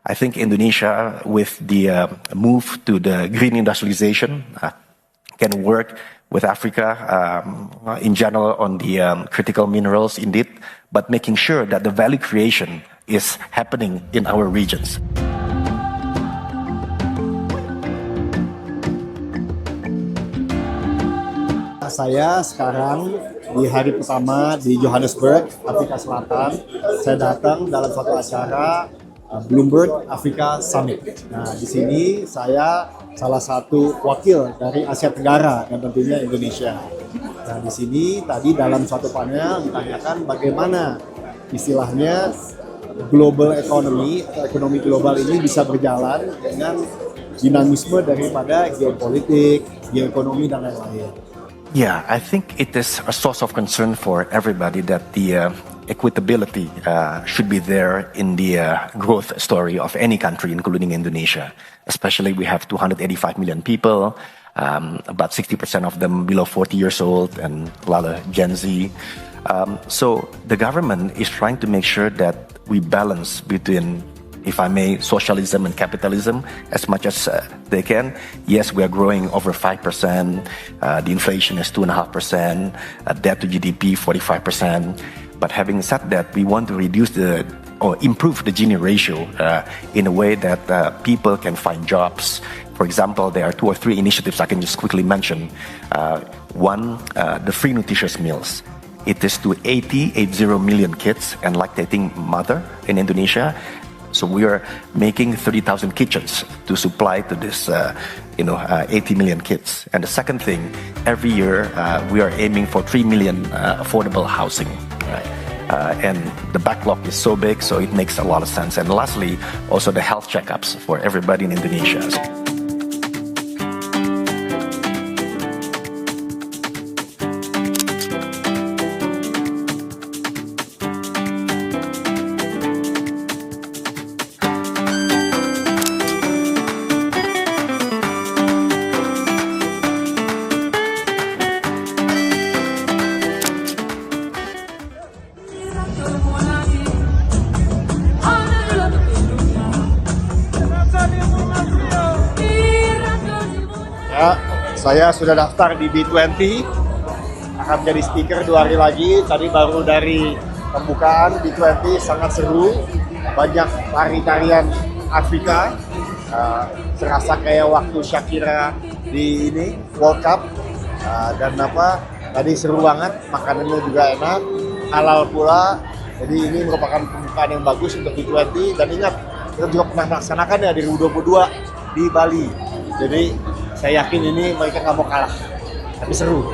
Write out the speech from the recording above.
I think Indonesia, with the move to the green industrialization, can work with Africa in general on the critical minerals indeed, but making sure that the value creation is happening in our regions. Saya sekarang di hari pertama di Johannesburg, Afrika Selatan. Saya datang dalam suatu acara Bloomberg Africa Summit. Nah, di sini saya salah satu wakil dari Asia Tenggara dan tentunya Indonesia. Nah, di sini tadi dalam suatu panel ditanyakan bagaimana istilahnya global economy atau ekonomi global ini bisa berjalan dengan dinamisme daripada geopolitik, geoekonomi dan lain-lain. Yeah, I think it is a source of concern for everybody that the equitability should be there in the growth story of any country, including Indonesia. Especially we have 285 million people, about 60% of them below 40 years old, and a lot of Gen Z. So the government is trying to make sure that we balance between, if I may, socialism and capitalism as much as they can. Yes, we are growing over 5%. The inflation is 2.5%. Debt to GDP 45%. But having said that, we want to reduce or improve the Gini ratio in a way that people can find jobs. For example, there are 2 or 3 initiatives I can just quickly mention. One, the free nutritious meals. It is to 80 million kids and lactating mother in Indonesia. So we are making 30,000 kitchens to supply to this, 80 million kids. And the second thing, every year we are aiming for 3 million affordable housing. Right? And the backlog is so big, so it makes a lot of sense. And lastly, also the health checkups for everybody in Indonesia. Ya, saya sudah daftar di B20, akan menjadi speaker 2 hari lagi. Tadi baru dari pembukaan B20, sangat seru, banyak tarian Afrika, serasa kayak waktu Shakira di ini World Cup, dan tadi seru banget, makanannya juga enak, halal pula. Jadi ini merupakan pembukaan yang bagus untuk B20, dan ingat kita juga pernah melaksanakan ya di 2022 di Bali. Jadi saya yakin ini mereka nggak mau kalah, tapi seru.